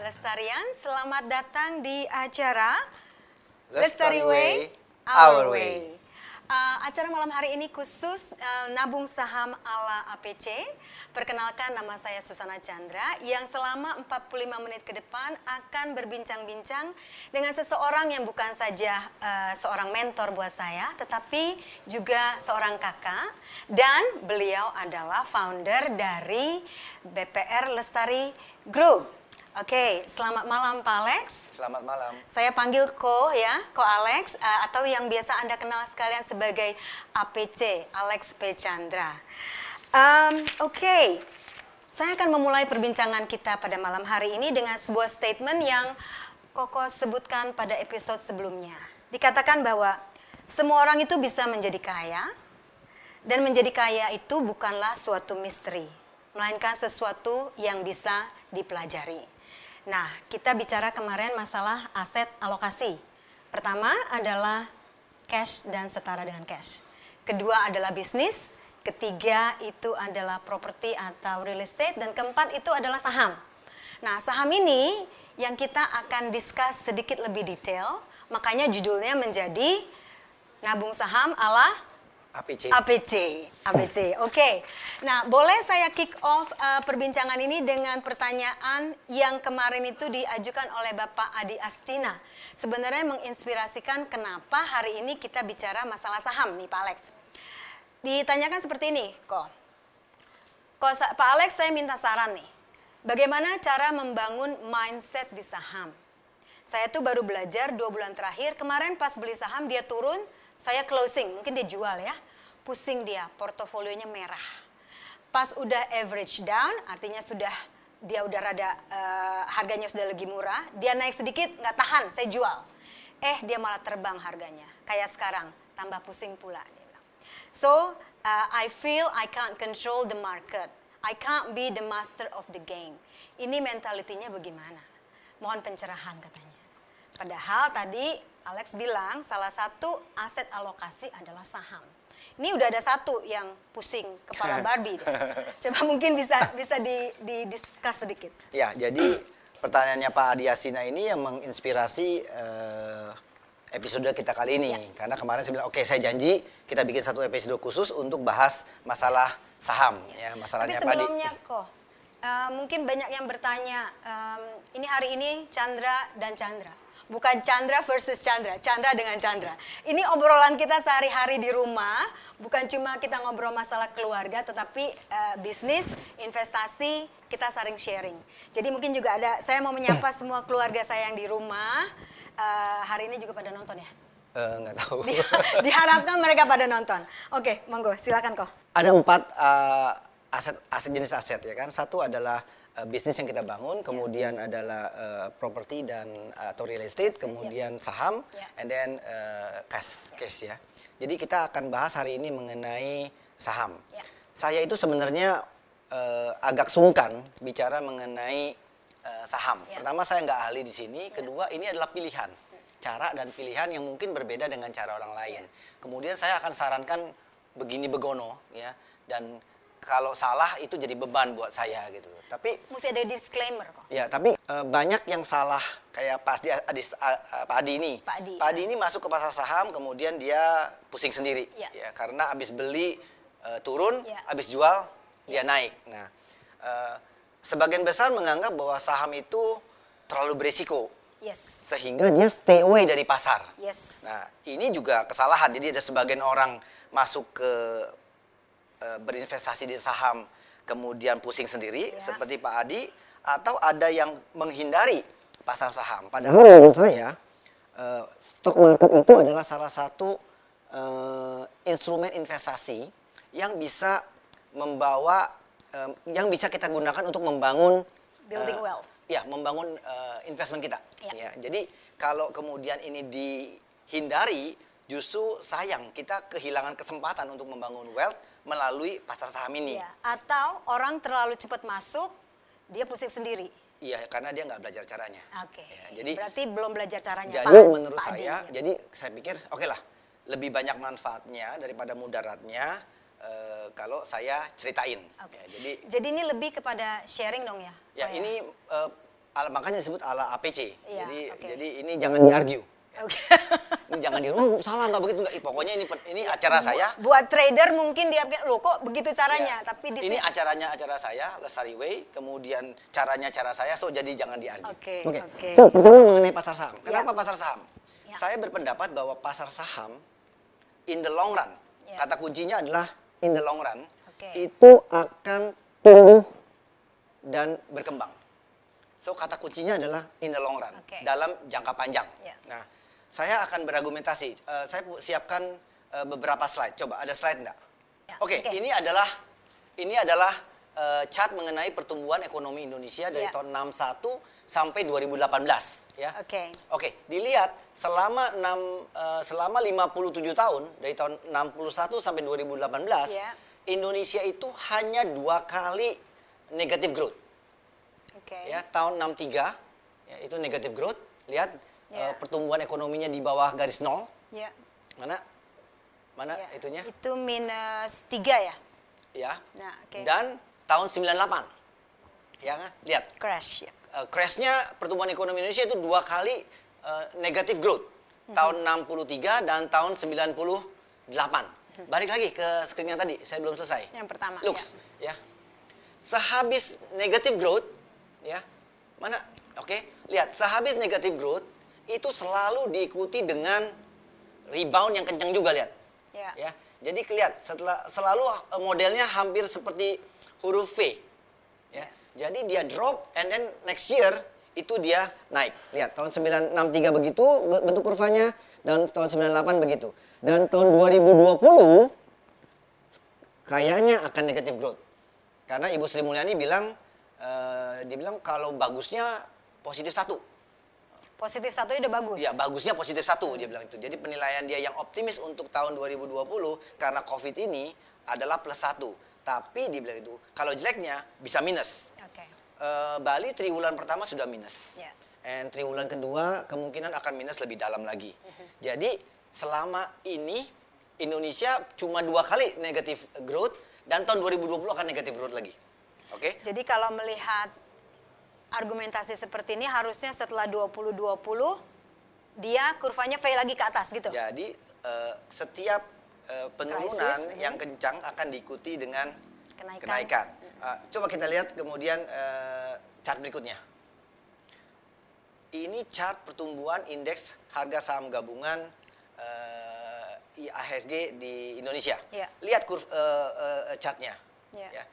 Lestarian, selamat datang di acara Lestari Way, Our Way. Acara malam hari ini khusus nabung saham ala APC. Perkenalkan, nama saya Susana Chandra yang selama 45 menit ke depan akan berbincang-bincang dengan seseorang yang bukan saja seorang mentor buat saya, tetapi juga seorang kakak, dan beliau adalah founder dari BPR Lestari Group. Oke, selamat malam Pak Alex. Selamat malam. Saya panggil Ko ya, Ko Alex, atau yang biasa Anda kenal sekalian sebagai APC, Alex P. Chandra. Oke, saya akan memulai perbincangan kita pada malam hari ini dengan sebuah statement yang Koko sebutkan pada episode sebelumnya. Dikatakan bahwa semua orang itu bisa menjadi kaya, dan menjadi kaya itu bukanlah suatu misteri, melainkan sesuatu yang bisa dipelajari. Nah, kita bicara kemarin masalah aset alokasi. Pertama adalah cash dan setara dengan cash. Kedua adalah bisnis. Ketiga itu adalah properti atau real estate. Dan keempat itu adalah saham. Nah, saham ini yang kita akan discuss sedikit lebih detail. Makanya judulnya menjadi nabung saham ala APC. Oke. Nah, boleh saya kick off perbincangan ini dengan pertanyaan yang kemarin itu diajukan oleh Bapak Adi Astina. Sebenarnya menginspirasikan kenapa hari ini kita bicara masalah saham nih Pak Alex. Ditanyakan seperti ini, Pak Alex, saya minta saran nih. Bagaimana cara membangun mindset di saham? Saya tuh baru belajar 2 bulan terakhir. Kemarin pas beli saham dia turun, saya closing, mungkin dia jual ya, pusing dia, portofolionya merah. Pas udah average down, artinya dia udah rada, harganya sudah lagi murah, dia naik sedikit, nggak tahan, saya jual. Dia malah terbang harganya, kayak sekarang, tambah pusing pula. Dia bilang. So, I feel I can't control the market, I can't be the master of the game. Ini mentalitinya bagaimana? Mohon pencerahan katanya. Padahal tadi Alex bilang salah satu aset alokasi adalah saham. Ini udah ada satu yang pusing kepala Barbie deh. Coba mungkin bisa di-discuss sedikit. Ya, jadi pertanyaannya Pak Adi Astina ini yang menginspirasi episode kita kali ini. Ya. Karena kemarin saya bilang, oke, saya janji kita bikin satu episode khusus untuk bahas masalah saham. Ya, masalahnya Pak Adi. Tapi sebelumnya mungkin banyak yang bertanya, ini hari ini Chandra dan Chandra. Bukan Chandra versus Chandra, Chandra dengan Chandra. Ini obrolan kita sehari-hari di rumah, bukan cuma kita ngobrol masalah keluarga, tetapi bisnis, investasi, kita saling sharing. Jadi mungkin juga saya mau menyapa semua keluarga saya yang di rumah, hari ini juga pada nonton ya? Nggak tahu. Diharapkan mereka pada nonton. Oke, monggo, silakan kok. Ada 4 jenis aset ya kan. Satu adalah bisnis yang kita bangun, kemudian adalah properti dan atau real estate, kemudian saham, and then cash ya. Jadi kita akan bahas hari ini mengenai saham. Saya itu sebenarnya agak sungkan bicara mengenai saham. Pertama, saya nggak ahli di sini. Kedua, ini adalah pilihan, cara dan pilihan yang mungkin berbeda dengan cara orang lain. Kemudian saya akan sarankan begini begono ya, dan kalau salah itu jadi beban buat saya gitu. Tapi mesti ada disclaimer kok. Ya, tapi banyak yang salah kayak Pak Adi ini. Pak Adi ini masuk ke pasar saham, kemudian dia pusing sendiri ya, karena habis beli turun, habis jual dia naik. Nah, sebagian besar menganggap bahwa saham itu terlalu berisiko. Sehingga dia stay away dari pasar. Nah, ini juga kesalahan. Jadi ada sebagian orang masuk ke berinvestasi di saham kemudian pusing sendiri seperti Pak Adi, atau ada yang menghindari pasar saham. Padahal menurut saya stock market itu adalah salah satu instrumen investasi yang bisa membawa yang bisa kita gunakan untuk membangun building wealth. Membangun investment kita. Ya, jadi kalau kemudian ini dihindari, justru sayang kita kehilangan kesempatan untuk membangun wealth melalui pasar saham ini. Atau orang terlalu cepat masuk, dia pusing sendiri. Iya, karena dia nggak belajar caranya. Jadi berarti belum belajar caranya. Jadi menurut saya, jadi saya pikir oke lah, lebih banyak manfaatnya daripada mudaratnya kalau saya ceritain. Jadi ini lebih kepada sharing dong ya? Ya, ini makanya disebut ala APC. Iya, Jadi ini jangan di-argue. Oke. Ini jangan salah nggak begitu nggak. Pokoknya ini acara saya. Buat trader mungkin dia pikir, loh kok begitu caranya, Ya, tapi ini acara saya, Lestari Way, kemudian cara saya, so jadi jangan di-argue. Oke. So, pertama mengenai pasar saham. Kenapa pasar saham? Ya. Saya berpendapat bahwa pasar saham in the long run, Ya. kata kuncinya adalah in the long run, Oke. itu akan tumbuh dan berkembang. So, kata kuncinya adalah in the long run, Oke. dalam jangka panjang. Ya. Nah, saya akan berargumentasi. Saya siapkan beberapa slide. Coba, ada slide enggak? Ya, Oke, oke. ini adalah chart mengenai pertumbuhan ekonomi Indonesia dari Ya. tahun 61 sampai 2018, ya. Oke. Oke, dilihat selama 57 tahun dari tahun 61 sampai 2018, Ya. Indonesia itu hanya 2 kali negative growth. Oke. Ya, tahun 63 ya, itu negative growth. Lihat Ya. pertumbuhan ekonominya di bawah garis nol. Ya. Mana Ya. itunya? Itu -3 ya? Ya. Nah, oke. Dan tahun 98. Ya kan? Lihat. Crash ya. Crashnya pertumbuhan ekonomi Indonesia itu 2 kali negative growth. Tahun 63 dan tahun 98. Balik lagi ke screen yang tadi, saya belum selesai. Yang pertama, Looks, ya. Sehabis negative growth, ya. Mana? Oke, lihat, sehabis negative growth itu selalu diikuti dengan rebound yang kencang juga, lihat. Ya. Ya. Jadi kelihatan selalu modelnya hampir seperti huruf V. Ya. Jadi dia drop and then next year itu dia naik. Lihat tahun 963 begitu bentuk kurvanya dan tahun 98 begitu. Dan tahun 2020 kayaknya akan negative growth. Karena Ibu Sri Mulyani bilang dia bilang kalau bagusnya positif 1. Positif 1 udah bagus. Ya, bagusnya positif 1 dia bilang itu. Jadi penilaian dia yang optimis untuk tahun 2020 karena Covid ini adalah plus 1. Tapi dia bilang itu kalau jeleknya bisa minus. Oke. Bali triwulan pertama sudah minus. Ya. And triwulan kedua kemungkinan akan minus lebih dalam lagi. Jadi selama ini Indonesia cuma 2 kali negatif growth dan tahun 2020 akan negatif growth lagi. Oke? Jadi kalau melihat argumentasi seperti ini harusnya setelah 2020 dia kurvanya V lagi ke atas gitu. Jadi setiap penurunan Krisis, yang kencang akan diikuti dengan Kenaikan. kenaikan. Coba kita lihat kemudian chart berikutnya. Ini chart pertumbuhan indeks harga saham gabungan IHSG di Indonesia. Ya. Lihat chartnya. Ya. Ya.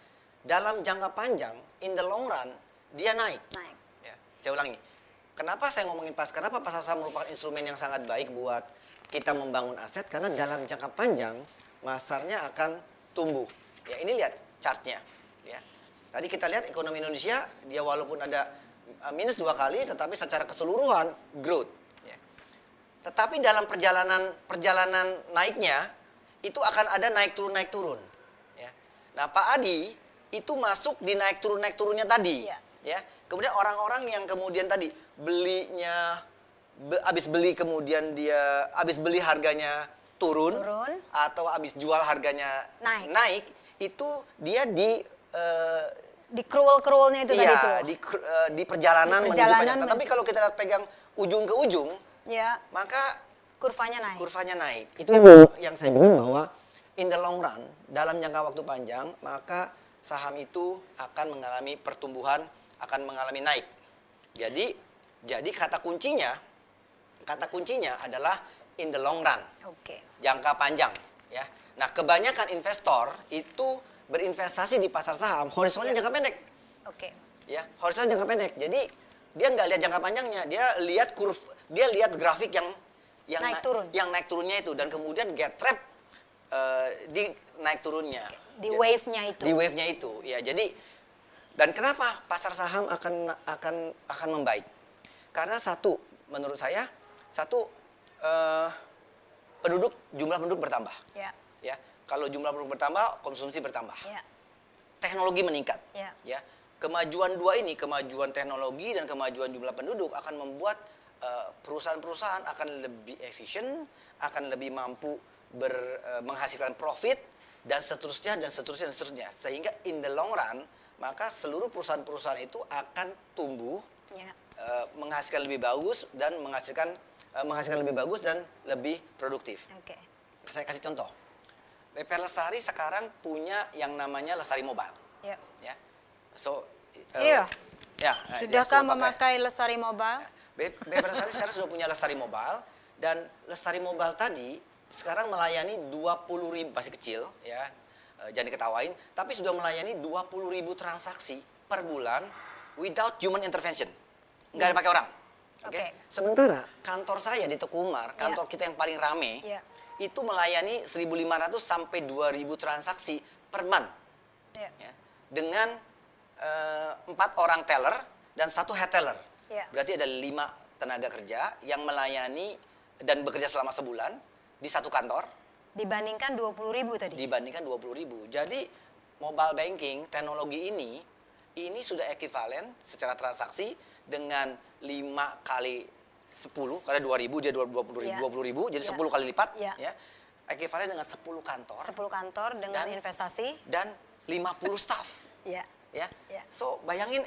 Dalam jangka panjang, in the long run, dia naik. Naik. Ya, saya ulangi. Kenapa saya ngomongin kenapa pasar saham merupakan instrumen yang sangat baik buat kita membangun aset? Karena dalam jangka panjang, pasarnya akan tumbuh. Ya, ini lihat chartnya. Ya. Tadi kita lihat ekonomi Indonesia, dia walaupun ada minus 2 kali, tetapi secara keseluruhan growth. Ya. Tetapi dalam perjalanan naiknya, itu akan ada naik turun. Ya. Nah, Pak Adi itu masuk di naik turunnya tadi. Ya. Ya, kemudian orang-orang yang kemudian tadi belinya habis beli kemudian dia habis beli harganya turun atau habis jual harganya naik itu dia di cruel-cruelnya itu tadi tuh. Di perjalanan menuju panjang. Tapi kalau kita lihat pegang ujung ke ujung, ya, maka kurvanya naik. Itu yang saya bilang bahwa in the long run, dalam jangka waktu panjang, maka saham itu akan mengalami pertumbuhan, akan mengalami naik. Jadi kata kuncinya adalah in the long run. Oke. Jangka panjang, ya. Nah, kebanyakan investor itu berinvestasi di pasar saham horizonnya jangka pendek. Oke. Ya, horizon jangka pendek. Jadi dia nggak lihat jangka panjangnya, dia lihat grafik yang naik turunnya itu dan kemudian get trap di naik turunnya. Di wave-nya itu. Di wave-nya itu. Ya, jadi dan kenapa pasar saham akan membaik? Karena menurut saya jumlah penduduk bertambah. Ya. Ya, kalau jumlah penduduk bertambah, konsumsi bertambah. Ya. Teknologi meningkat. Ya. Ya. Kemajuan kemajuan teknologi dan kemajuan jumlah penduduk akan membuat perusahaan-perusahaan akan lebih efisien, akan lebih mampu menghasilkan profit dan seterusnya. Sehingga in the long run, maka seluruh perusahaan-perusahaan itu akan tumbuh Ya. menghasilkan lebih bagus dan menghasilkan lebih bagus dan lebih produktif. Oke. Saya kasih contoh. BP Lestari sekarang punya yang namanya Lestari Mobile. Ya. Ya. So, Iya. ya, Sudahkah sudah pakai. memakai Lestari Mobile? BP Lestari sekarang sudah punya Lestari Mobile, dan Lestari Mobile tadi sekarang melayani 20.000, masih kecil ya, jangan diketawain, tapi sudah melayani 20.000 transaksi per bulan without human intervention. Nggak ada pakai orang. Oke. Oke. Sementara kantor saya di Teguh Umar, kantor kita yang paling rame, Ya. itu melayani 1.500 sampai 2.000 transaksi per month. Ya. Ya. Dengan 4 orang teller dan 1 head teller. Ya. Berarti ada 5 tenaga kerja yang melayani dan bekerja selama sebulan di satu kantor. Dibandingkan 20.000 tadi. Dibandingkan 20.000. Jadi mobile banking teknologi ini sudah ekivalen secara transaksi dengan 5 kali 10, karena 2.000 dia 20.000, Ya. 20.000 jadi Ya. 10 kali lipat. Ya. Ya. Ekivalen dengan 10 kantor 10 kantor dengan Dan- investasi. dan 50 staff. Ya. Ya. Ya. So bayangin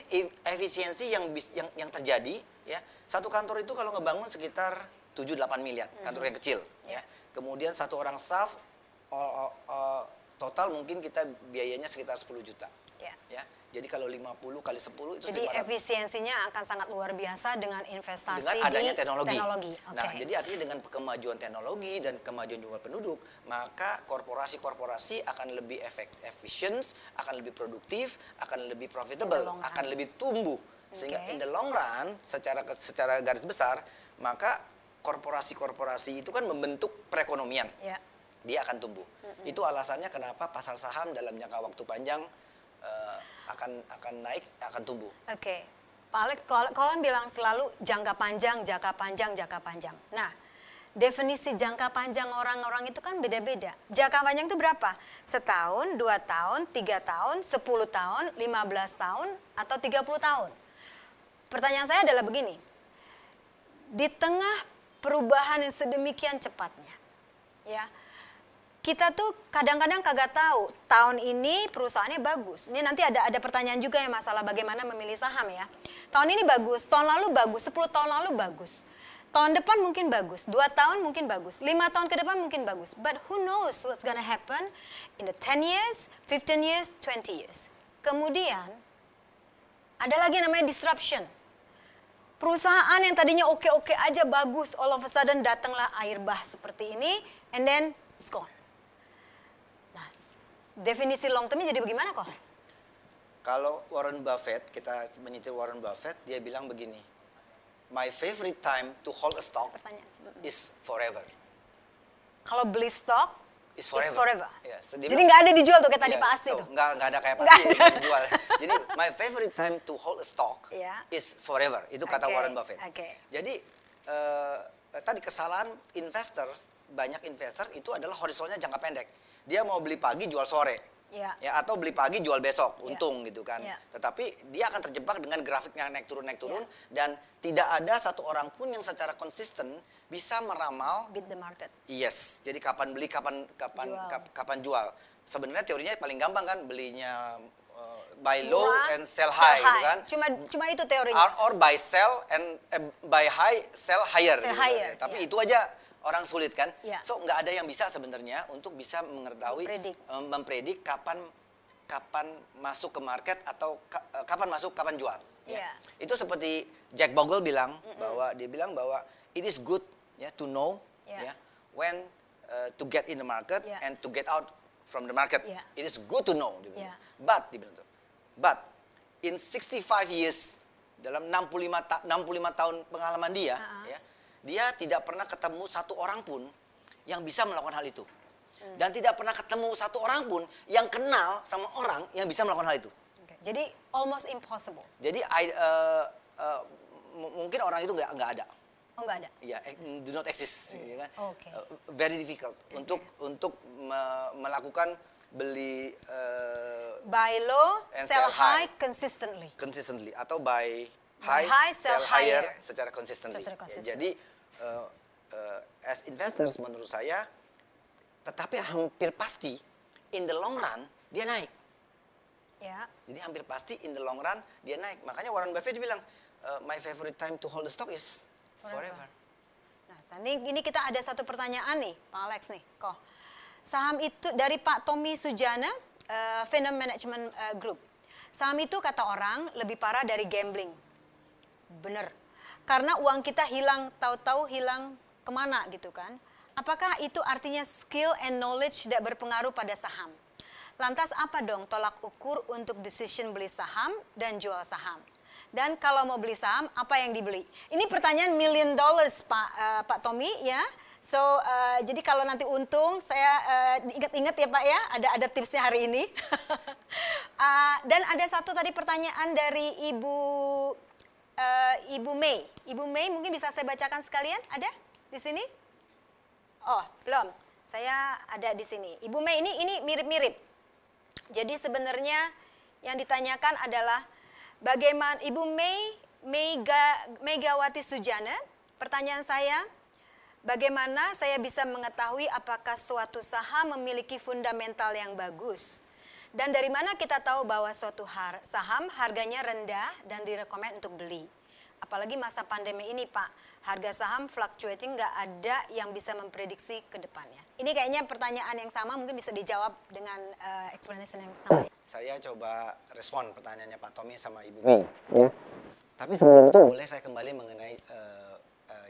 efisiensi yang terjadi ya. Satu kantor itu kalau ngebangun sekitar 7-8 miliar, kantor yang kecil ya. Kemudian satu orang staff total mungkin kita biayanya sekitar 10 juta. Ya. Ya. Jadi kalau 50 kali 10 itu Jadi 500 efisiensinya akan sangat luar biasa dengan investasi dengan adanya di teknologi. Oke. Nah, jadi artinya dengan kemajuan teknologi dan kemajuan jumlah penduduk, maka korporasi-korporasi akan lebih efficient, akan lebih produktif, akan lebih profitable, long run. akan lebih tumbuh. Sehingga Oke. in the long run, secara garis besar, maka korporasi-korporasi itu kan membentuk perekonomian. Ya. Dia akan tumbuh. Itu alasannya kenapa pasar saham dalam jangka waktu panjang akan naik, akan tumbuh. Oke. Pak Alex, kau kan bilang selalu jangka panjang, jangka panjang, jangka panjang. Nah, definisi jangka panjang orang-orang itu kan beda-beda. Jangka panjang itu berapa? Setahun, 2 tahun, 3 tahun, 10 tahun, 15 tahun, atau 30 tahun? Pertanyaan saya adalah begini. Di tengah perubahan yang sedemikian cepatnya, ya, kita tuh kadang-kadang kagak tahu tahun ini perusahaannya bagus. Ini nanti ada pertanyaan juga ya masalah bagaimana memilih saham ya. Tahun ini bagus, tahun lalu bagus, 10 tahun lalu bagus. Tahun depan mungkin bagus, 2 tahun mungkin bagus, 5 tahun ke depan mungkin bagus. But who knows what's gonna happen in the 10 years, 15 years, 20 years. Kemudian ada lagi yang namanya disruption. Perusahaan yang tadinya oke-oke aja bagus, all of a sudden datanglah air bah seperti ini, and then it's gone. Nah, definisi long termnya jadi bagaimana kok? Kalau Warren Buffett, kita menyitir Warren Buffett, dia bilang begini, my favorite time to hold a stock Pertanyaan. is forever. Kalau beli stok, Is it's forever. forever. Ya, Jadi nggak ada dijual tuh kayak tadi ya, Pak Asti so, tuh. nggak ada kayak Nggak pasti ada. dijual. Jadi my favorite time to hold a stock Ya. is forever. Itu kata Oke, Warren Buffett. oke. Jadi tadi kesalahan investors, banyak investor itu adalah horizonnya jangka pendek. Dia mau beli pagi jual sore. Ya. Ya, atau beli pagi jual besok, Ya. untung gitu kan. Ya. Tetapi dia akan terjebak dengan grafiknya naik turun Ya. dan tidak ada satu orang pun yang secara konsisten bisa meramal Beat the market. yes. Jadi kapan beli, kapan jual. Sebenarnya teorinya paling gampang kan, belinya buy low Murah, and sell high gitu kan. Cuma itu teorinya. Or buy sell and buy high, sell higher. Sell gitu. higher, Tapi ya. itu aja orang sulit kan. Ya. So nggak ada yang bisa sebenarnya untuk bisa mengetahui mempredik kapan masuk ke market atau kapan masuk, kapan jual. Ya. Ya. Itu seperti Jack Bogle bilang bahwa it is good ya to know Ya. ya when to get in the market Ya. and to get out from the market. Ya. It is good to know. Ya. But in 65 years, dalam 65 tahun pengalaman dia, ya, dia tidak pernah ketemu satu orang pun yang bisa melakukan hal itu. Dan tidak pernah ketemu satu orang pun yang kenal sama orang yang bisa melakukan hal itu. Oke, jadi almost impossible. Jadi mungkin orang itu nggak ada. Oh, nggak ada. Ya, do not exist. Ya kan? Oke. Very difficult untuk melakukan beli Buy low, and sell sell high. high consistently. consistently atau buy Buy high, high, sell higher higher. secara consistently. Secara Ya, consistent. jadi as investors menurut saya, tetapi hampir pasti in the long run dia naik. Ya. Jadi hampir pasti in the long run dia naik. Makanya Warren Buffett bilang my favorite time to hold the stock is forever. Nah, ini kita ada satu pertanyaan nih, Pak Alex nih, kok. Saham itu dari Pak Tommy Sujana, Venom Management Group. Saham itu kata orang lebih parah dari gambling. Bener. Karena uang kita hilang, tahu-tahu hilang kemana gitu kan. Apakah itu artinya skill and knowledge tidak berpengaruh pada saham? Lantas apa dong tolak ukur untuk decision beli saham dan jual saham? Dan kalau mau beli saham, apa yang dibeli? Ini pertanyaan $1 million, Pak Tommy ya. So, jadi kalau nanti untung, saya ingat-ingat ya Pak ya, ada tipsnya hari ini. Dan ada satu tadi pertanyaan dari Ibu May. Ibu May mungkin bisa saya bacakan sekalian, ada di sini? Oh, belum. Saya ada di sini. Ibu May ini mirip-mirip. Jadi sebenarnya yang ditanyakan adalah bagaimana Ibu Megawati Sujana, pertanyaan saya, bagaimana saya bisa mengetahui apakah suatu saham memiliki fundamental yang bagus? Dan dari mana kita tahu bahwa suatu saham harganya rendah dan direkomend untuk beli? Apalagi masa pandemi ini Pak, harga saham fluctuating nggak ada yang bisa memprediksi ke depannya. Ini kayaknya pertanyaan yang sama, mungkin bisa dijawab dengan explanation yang sama. Saya coba respon pertanyaannya Pak Tommy sama Ibu May. Ya. Tapi sebelum itu boleh saya kembali mengenai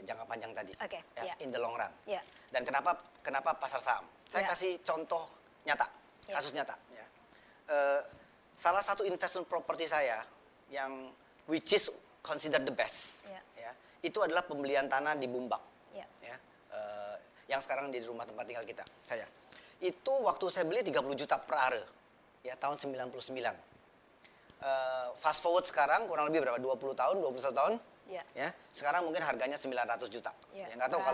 jangka panjang tadi, in the long run. Yeah. Dan kenapa pasar saham? Saya kasih contoh nyata, kasus nyata. Ya. Salah satu investment property saya yang which is considered the best, ya, itu adalah pembelian tanah di Bumbak, ya, yang sekarang di rumah tempat tinggal saya. Itu waktu saya beli 30 juta per are, ya, tahun 99. Fast forward sekarang kurang lebih berapa? 20 tahun, 21 tahun. Ya, sekarang mungkin harganya 900 juta. Ya, nggak tahu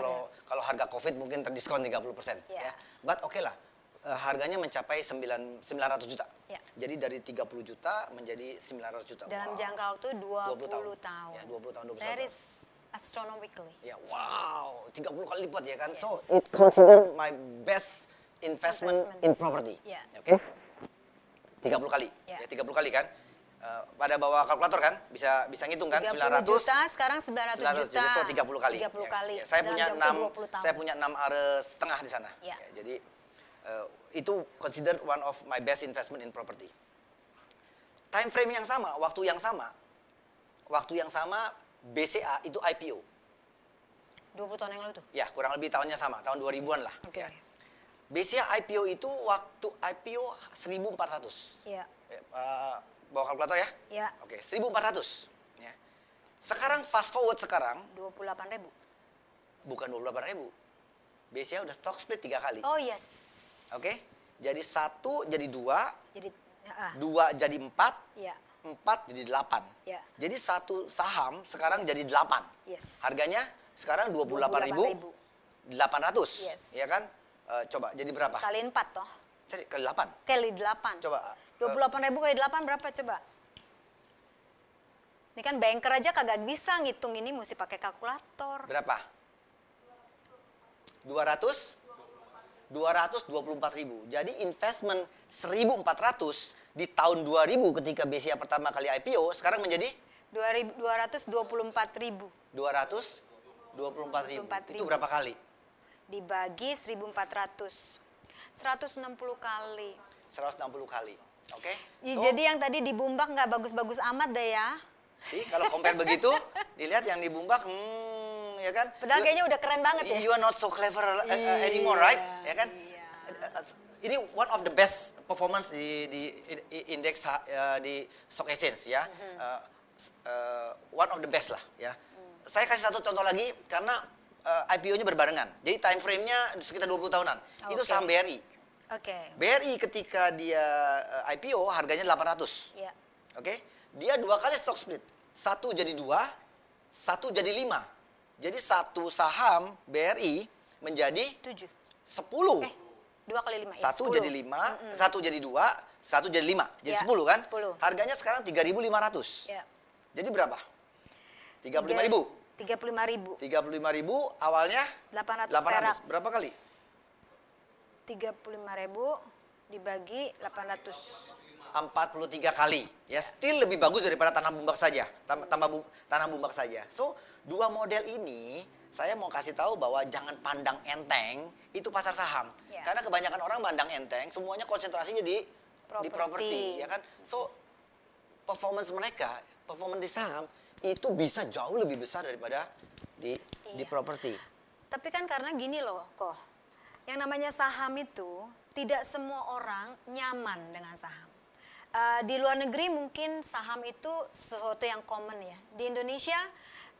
kalau harga Covid mungkin terdiskon 30%. Ya. But oke lah, harganya mencapai 900 juta. Ya. Jadi dari 30 juta menjadi 900 juta. Dalam jangka waktu 20 tahun. Ya, 20 tahun, 21 That tahun. is astronomically. Ya, wow, 30 kali lipat ya kan. Yes. So, it consider my best investment in property. Yeah. Oke? 30 kali. Yeah. Ya, 30 kali kan. Pada bawa kalkulator kan, bisa ngitung kan, 900 juta, sekarang 900 juta. Jadi so 30 kali. 30 kali. Ya, saya punya 6 are setengah di sana. Ya. Ya, jadi itu considered one of my best investment in property. Time frame yang sama, waktu yang sama BCA itu IPO. 20 tahun yang lalu tuh? Ya, kurang lebih tahunnya sama, tahun 2000-an lah. Okay. Ya. BCA IPO itu waktu IPO 1.400. Iya. Bawa kalkulator ya? Iya. Oke, 1.400. Ya. Sekarang fast forward sekarang. 28.000. Bukan 28.000. BCA udah stock split 3 kali. Oh yes. Oke, jadi 1 jadi 2. Jadi 2 jadi 4. Iya. 4 jadi 8. Ya. Jadi satu saham sekarang jadi 8. Yes. Harganya sekarang 28.800. Yes. Ya kan? Coba jadi berapa? Kali 4 toh. Jadi kali 8. Kali 8. Coba. 28.000 kali 8 berapa coba? Ini kan banker aja kagak bisa ngitung ini, mesti pakai kalkulator. Berapa? 224.000. Jadi investment 1.400 di tahun 2000 ketika BCA pertama kali IPO sekarang menjadi 224.000. 224.000. Itu berapa kali? Dibagi 1.400. 160 kali. 160 kali. Oke. Jadi yang tadi di Bumbak nggak bagus-bagus amat deh ya. Sih, kalau compare begitu, dilihat yang di Bumbak, ya kan? Padahal kayaknya udah keren banget ya. You are not so clever anymore, right? Ya kan? Ini one of the best performance di indeks di stock exchange ya. One of the best lah ya. Saya kasih satu contoh lagi karena IPO-nya berbarengan. Jadi time frame-nya sekitar 20 tahunan. Itu saham BRI. BRI ketika dia IPO harganya 800. Yeah. Oke. Dia 2 kali stock split. 1 jadi 2, 1 jadi 5. Jadi satu saham BRI menjadi 7. 10. 2 kali 5. 1 jadi 5, 1 jadi 2, 1 jadi 5. Jadi 10 kan? 10. Harganya sekarang 3.500. Ya. Jadi berapa? 35.000. 35.000. 35.000 awalnya 800 perak. Berapa kali? 35.000 dibagi 800. 43 kali. Ya, still lebih bagus daripada tanah bumbak saja. Tanah bumbak saja. So, dua model ini saya mau kasih tahu bahwa jangan pandang enteng itu pasar saham. Ya. Karena kebanyakan orang pandang enteng, semuanya konsentrasinya di properti, ya kan? So, performance di saham itu bisa jauh lebih besar daripada di properti. Tapi kan karena gini loh, kok. Yang namanya saham itu tidak semua orang nyaman dengan saham. Di luar negeri mungkin saham itu sesuatu yang common ya. Di Indonesia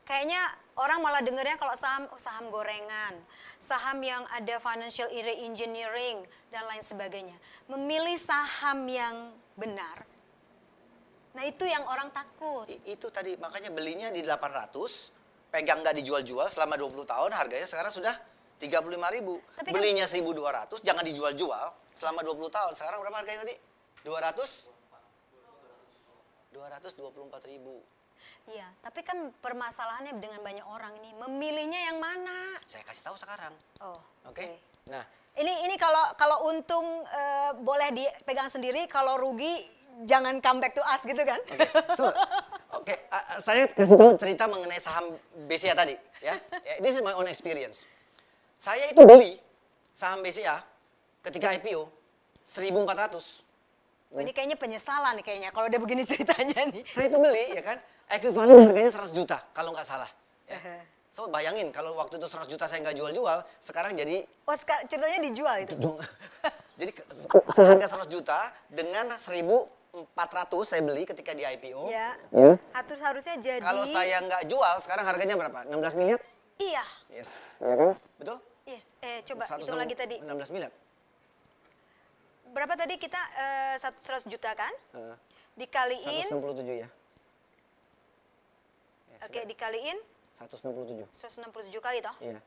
kayaknya orang malah dengernya kalau saham, saham gorengan, saham yang ada financial engineering dan lain sebagainya. Memilih saham yang benar, nah itu yang orang takut. Itu tadi makanya belinya di 800, pegang nggak dijual-jual selama 20 tahun, harganya sekarang sudah 35.000. Belinya 1.200, jangan dijual-jual selama 20 tahun. Sekarang berapa harganya tadi? 224.000. Iya, tapi kan permasalahannya dengan banyak orang ini memilihnya yang mana? Saya kasih tahu sekarang. Oh, Oke. Nah, ini kalau untung boleh dipegang sendiri, kalau rugi jangan come back to us gitu kan? Saya kasih tahu cerita mengenai saham BCA tadi, ya. This is my own experience. Saya itu beli saham BCA ketika IPO 1.400. Oh, ini kayaknya penyesalan nih kayaknya kalau udah begini ceritanya nih. Saya itu beli, ya kan, ekuivalen harganya 100 juta kalau nggak salah. Ya. So bayangin kalau waktu itu 100 juta saya nggak jual-jual, sekarang jadi... Oh, ceritanya dijual itu? Jadi seharga 100 juta dengan 1.400 saya beli ketika di IPO. Ya. Harusnya jadi... Kalau saya nggak jual, sekarang harganya berapa? 16 miliar? Iya. Yes, ya kan? Betul? Yes. Coba hitung lagi tadi. 16 miliar. Berapa tadi kita 100 juta kan? Dikaliin 167 ya. Oke, dikaliin 167. 167 kali toh? Iya.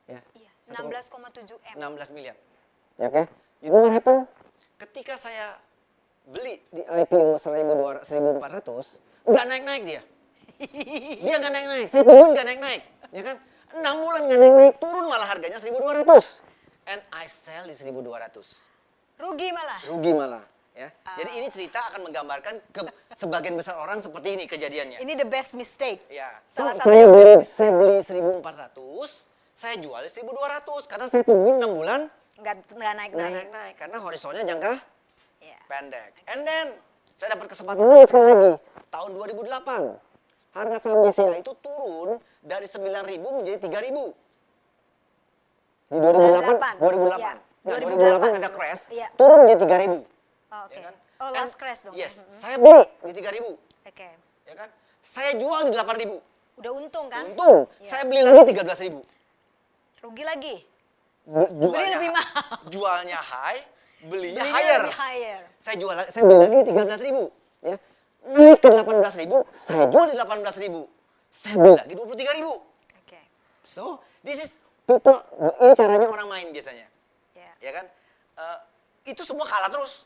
Ya. Iya, 16,7 M. 16 miliar. Ya, oke. You know what happened? Ketika saya beli Di IPO 1.400, nggak naik-naik dia. Dia nggak naik-naik. saya tungguin nggak Nggak naik-naik, ya kan? 6 bulan nggak naik-naik, turun malah harganya 1.200. And I sell di 1.200. Rugi malah. rugi malah. Ya. Jadi ini cerita akan menggambarkan sebagian besar orang seperti ini kejadiannya. Ini the best mistake. Ya. Salah satu. Saya beli 1.400, saya jual 1.200 karena saya tungguin 6 bulan Nggak nggak naik-naik. naik-naik karena horizonnya jangka Iya. pendek. And then saya dapat kesempatan ini sekali lagi. tahun 2008. Harga saham BCA Itu turun dari 9.000 menjadi 3.000. di 2008. 2008. Ya. Nah, 2008 2008 ada crash. Iya. Turun jadi 3.000. Oh, Oke. Ya kan? Oh, last crash dong. Yes, Mhm. saya beli di 3.000. Oke. Ya kan? Saya jual di 8.000. Udah untung kan? Untung. Iya. Saya beli lagi 13.000. Rugi lagi. Jualnya lebih mahal. Jualnya high, belinya Belinya higher. lebih higher. Saya Saya beli lagi 13.000. Ya. Naik ke 18.000, saya jual di 18.000. Saya beli lagi 23.000. Oke. So, this is people ini caranya orang main biasanya. Ya. Ya kan? Itu semua kalah terus.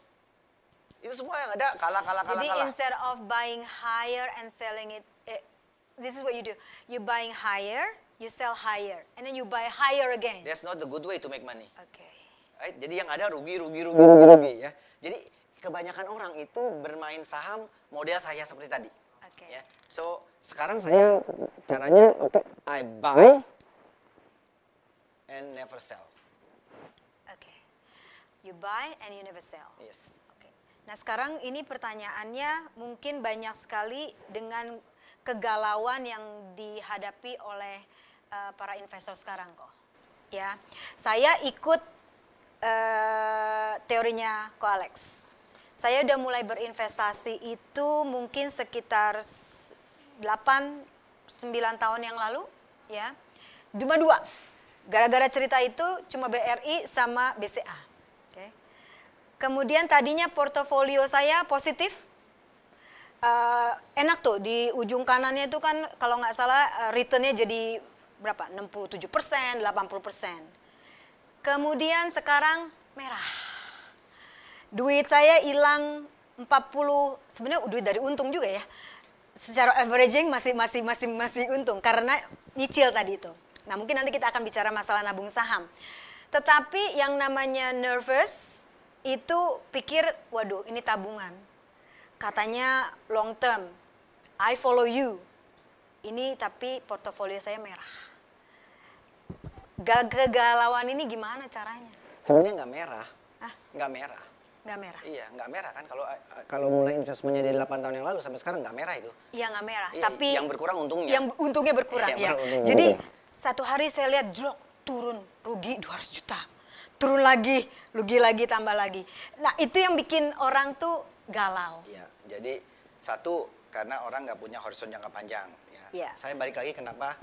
Itu semua yang ada kalah. Jadi instead of buying higher and selling it, this is what you do. You buying higher, you sell higher, and then you buy higher again. That's not the good way to make money. Oke. Right? Jadi yang ada rugi ya. Jadi kebanyakan orang itu bermain saham model saya seperti tadi. Oke. Ya. So, sekarang saya caranya oke, I buy and never sell. Oke. You buy and you never sell. Yes. Oke. Nah sekarang ini pertanyaannya mungkin banyak sekali dengan kegalauan yang dihadapi oleh para investor sekarang kok. Ya, saya ikut teorinya Ko Alex. Saya udah mulai berinvestasi itu mungkin sekitar 8-9 tahun yang lalu, ya. Cuma 2. Gara-gara cerita itu cuma BRI sama BCA. Oke. Kemudian tadinya portofolio saya positif. Enak tuh di ujung kanannya itu kan kalau nggak salah returnnya jadi berapa? 67%, 80%. Kemudian sekarang merah. Duit saya hilang 40, sebenarnya duit dari untung juga ya. Secara averaging masih untung karena nyicil tadi itu. Nah, mungkin nanti kita akan bicara masalah nabung saham. Tetapi yang namanya nervous itu pikir, waduh ini tabungan. Katanya long term, I follow you. Ini tapi portofolio saya merah. Kegalauan ini gimana caranya? Sebenarnya nggak merah. Ah, Nggak merah. nggak merah. Iya, nggak merah kan kalau mulai investmentnya dari 8 tahun yang lalu sampai sekarang nggak merah itu. Iya nggak merah, Iya, tapi yang berkurang untungnya. Yang untungnya berkurang Iya, ya. untungnya Jadi berkurang. satu hari saya lihat jlok turun, rugi 200 juta. Turun lagi, rugi lagi, tambah lagi. Nah, itu yang bikin orang tuh galau. Iya, jadi satu karena orang nggak punya horizon jangka panjang. Ya. Iya. Saya balik lagi kenapa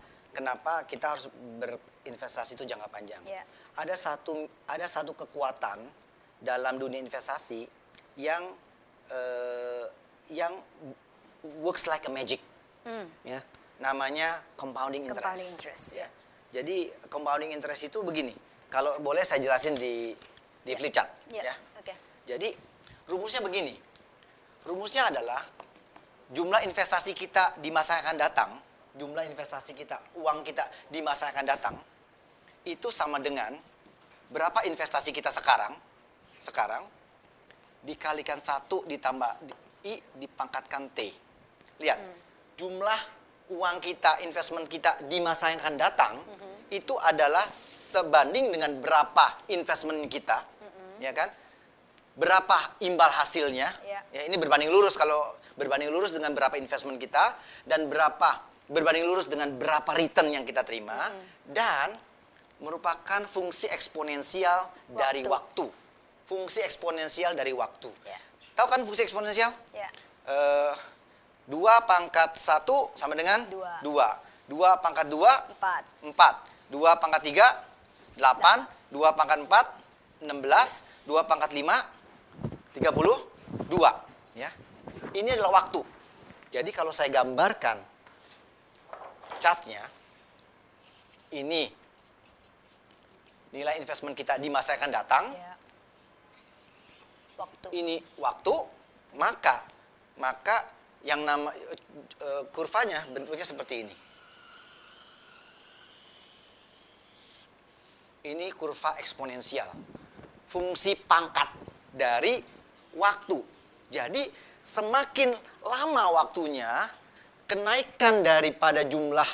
kita harus berinvestasi itu jangka panjang. Iya. Ada satu kekuatan dalam dunia investasi yang works like a magic. Ya, namanya compounding interest. Compounding interest, Ya. Jadi compounding interest itu begini. Kalau boleh saya jelasin di flip chart. Iya, Ya. oke. Jadi rumusnya begini. Rumusnya adalah jumlah investasi kita di masa yang akan datang, jumlah investasi kita, uang kita di masa yang akan datang, itu sama dengan berapa investasi kita sekarang dikalikan 1 ditambah I dipangkatkan T. Lihat, jumlah uang kita, investment kita di masa yang akan datang, itu adalah sebanding dengan berapa investment kita, ya kan? Berapa imbal hasilnya, Ya. ya ini berbanding lurus kalau berbanding lurus dengan berapa investment kita dan berbanding lurus dengan berapa return yang kita terima dan merupakan fungsi eksponensial dari waktu. Fungsi eksponensial dari waktu. Ya. Tahu kan fungsi eksponensial? Ya. 2 pangkat 1 sama dengan Dua. 2 pangkat 2 4. 4. 2 pangkat 3 8. 2 pangkat 4 16. 2 pangkat 5 32. Ya. Ini adalah waktu. Jadi kalau saya gambarkan chartnya, ini nilai investment kita di masa yang akan datang, Ya. Waktu. ini waktu, maka yang nama kurvanya bentuknya seperti ini. Ini kurva eksponensial. Fungsi pangkat dari waktu. Jadi semakin lama waktunya, kenaikan daripada jumlah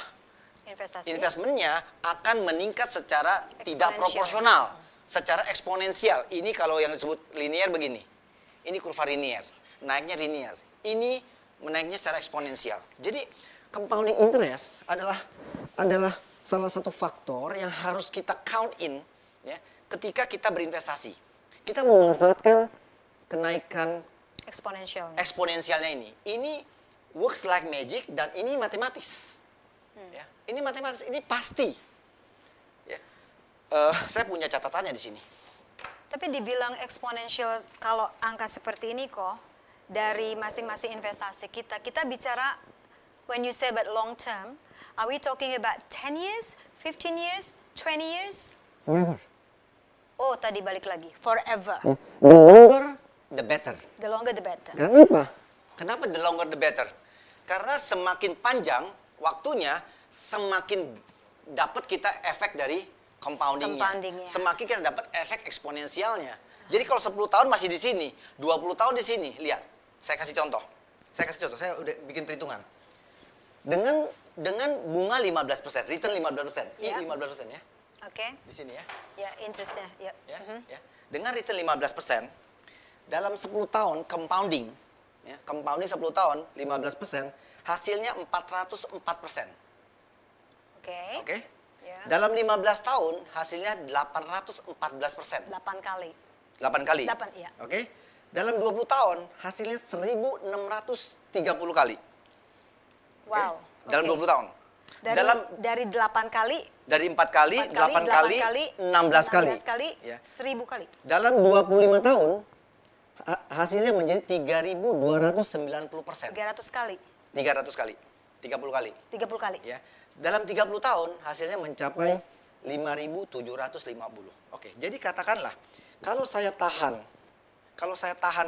investmentnya akan meningkat secara tidak proporsional, secara eksponensial. Ini kalau yang disebut linear begini. Ini kurva linear, naiknya linear. Ini menaiknya secara eksponensial. Jadi Compounding interest adalah salah satu faktor yang harus kita count in ya, ketika kita berinvestasi. kita memanfaatkan kenaikan eksponensialnya ini. Ini works like magic dan ini matematis. Ya, ini matematis, ini pasti. Ya. Saya punya catatannya di sini. Tapi dibilang eksponensial kalau angka seperti ini kok dari masing-masing investasi kita bicara when you say about long term, are we talking about 10 years, 15 years, 20 years? forever. Oh, tadi balik lagi, forever. The longer The better. The longer the better. Kenapa? Kenapa the longer the better? Karena semakin panjang waktunya, semakin dapat kita efek dari compoundingnya. Semakin kita dapat efek eksponensialnya. Jadi kalau 10 tahun masih di sini, 20 tahun di sini, lihat. Saya kasih contoh, saya udah bikin perhitungan. Dengan bunga 15%, return 15%, Ya. 15% ya. Oke. Di sini ya. Ya, interestnya. Ya. Ya. Dengan return 15%, dalam 10 tahun compounding, ya, compounding 10 tahun 15%, hasilnya 404%. Oke. Oke? Ya. Dalam 15 tahun hasilnya 814%. 8 kali. 8 kali. 8, iya. Oke? Dalam 20 tahun hasilnya 1630 kali. Wow. Dalam oke. 20 tahun. Dari 8 kali, Dari 4 kali, 8 kali, 16 kali. 16 kali, Ya. 1000 kali. Dalam 25 tahun hasilnya menjadi 3.290%. 300 kali, 300 kali. 30 kali. 30 kali. Ya. Dalam 30 tahun hasilnya mencapai 5.750. Oke, jadi katakanlah kalau saya tahan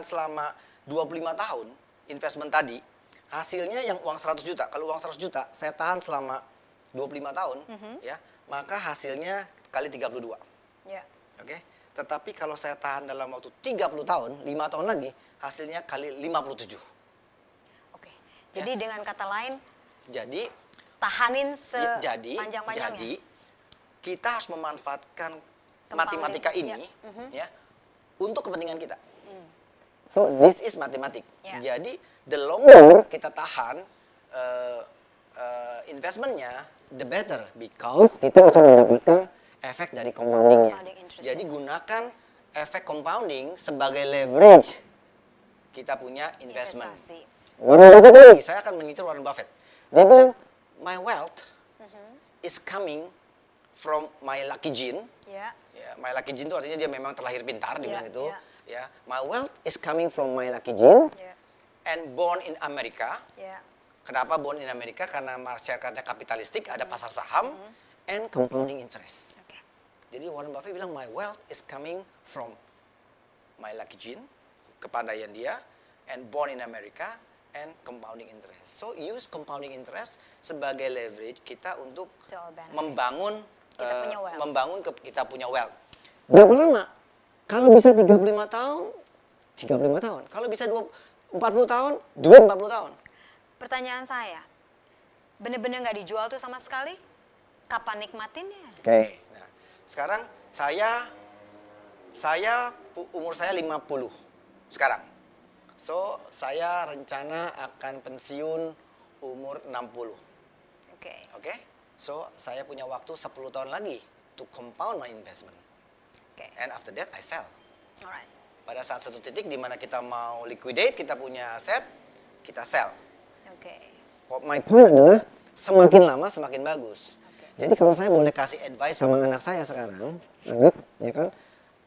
selama 25 tahun investment tadi, hasilnya yang uang 100 juta. Kalau uang 100 juta saya tahan selama 25 tahun, ya, maka hasilnya kali 32. Ya. Oke. Tetapi kalau saya tahan dalam waktu 30 tahun, 5 tahun lagi, hasilnya kali 57. Oke. Jadi dengan kata lain, Jadi, tahanin jadi sepanjang-panjangnya. kita harus memanfaatkan Compounding, matematika ini ya. ya untuk kepentingan kita. So this is mathematics. Ya. Jadi the longer kita tahan investmentnya, the better because kita akan mendapatkan efek dari compoundingnya. Compounding interest. Jadi gunakan efek compounding sebagai leverage kita punya investment. Investasi. Warren Buffett lagi, saya akan meniru Warren Buffett. Dia bilang, my wealth is coming from my lucky gene. Ya. Ya, my lucky gene itu artinya dia memang terlahir pintar, dia bilang itu. ya. Ya, my wealth is coming from my lucky gene Ya. and born in America. Ya. Kenapa born in America? Karena masyarakatnya kapitalistik, ada pasar saham and compounding interest. Oke. Jadi Warren Buffett bilang my wealth is coming from my lucky gene, kepandaian dia, and born in America and compounding interest. So use compounding interest sebagai leverage kita untuk To our benefit. membangun Kita punya wealth. kita punya wealth. Berapa lama? Kalau bisa 35 tahun, 35 tahun. Kalau bisa 40 tahun, 40 tahun. Pertanyaan saya, bener-bener nggak dijual tuh sama sekali? Kapan nikmatinnya? Oke. Nah, sekarang umur saya 50 sekarang. So, saya rencana akan pensiun umur 60. Oke. Oke? So, saya punya waktu 10 tahun lagi to compound my investment. Oke. And after that, I sell. Alright. Pada saat satu titik di mana kita mau liquidate, kita punya aset, kita sell. Oke. My point adalah Semakin lama, semakin bagus. jadi kalau saya boleh Kasih advice sama anak saya sekarang, anggap ya kan,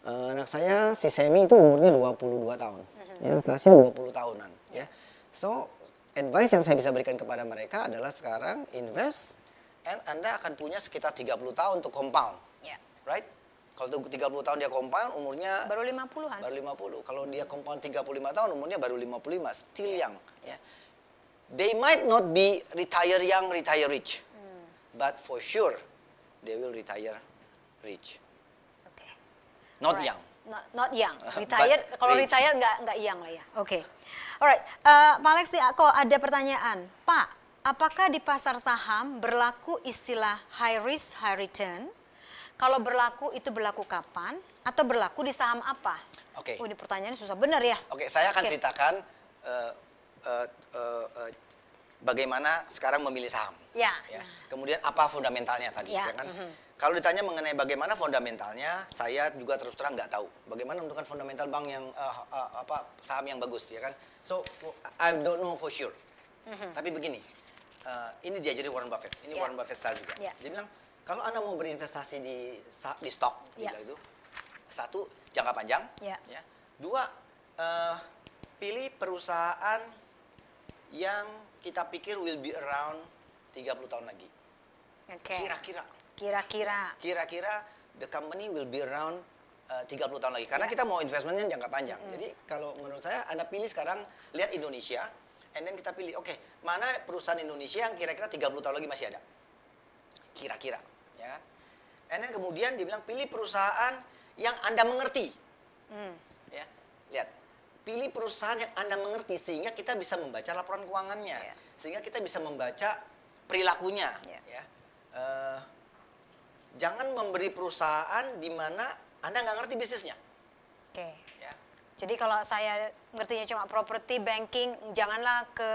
anak saya si Semi itu umurnya 22 tahun. Ya, Tasya 20 tahunan. Ya. So, advice yang saya bisa berikan kepada mereka adalah sekarang invest, and Anda akan punya sekitar 30 tahun untuk compound. Ya. Right? Kalau 30 tahun dia compound, umurnya Baru 50-an. baru 50. Kalau dia compound 35 tahun, umurnya baru 55. Still young. Ya. They might not be retire young, retire rich. But for sure, they will retire rich. Oke. Not Alright. young. Not young. Retired. But Kalau rich. retired nggak young lah ya. Oke. Alright. Pak Alex, kok ada pertanyaan. Pak, apakah di pasar saham berlaku istilah high risk, high return? Kalau berlaku itu berlaku kapan? Atau berlaku di saham apa? Oke. Oh, ini pertanyaannya susah bener ya. Oke, saya akan Oke. ceritakan bagaimana sekarang memilih saham. Ya. Kemudian apa fundamentalnya tadi, Ya, ya kan? Kalau ditanya mengenai bagaimana fundamentalnya, saya juga terus terang nggak tahu. Bagaimana menentukan fundamental bank yang saham yang bagus, ya kan? So I don't know for sure. Tapi begini, ini diajari Warren Buffett. Ini Ya. Warren Buffett style juga. Ya. Dia bilang kalau Anda mau berinvestasi di stok, dia Ya. bilang itu satu jangka panjang, Ya. dua pilih perusahaan yang kita pikir will be around 30 tahun lagi. Oke. Kira-kira the company will be around 30 tahun lagi. Karena kita mau investmentnya jangka panjang. Jadi kalau menurut saya Anda pilih sekarang, lihat Indonesia, and then kita pilih, oke, mana perusahaan Indonesia yang kira-kira 30 tahun lagi masih ada. Kira-kira, ya kan? And then kemudian dia bilang pilih perusahaan yang Anda mengerti. Ya, lihat. Pilih perusahaan yang Anda mengerti sehingga kita bisa membaca laporan keuangannya. Ya. Sehingga kita bisa membaca perilakunya, Ya. ya. Jangan memberi perusahaan di mana Anda nggak ngerti bisnisnya. Oke. Ya. Jadi kalau saya ngertinya cuma properti, banking, janganlah ke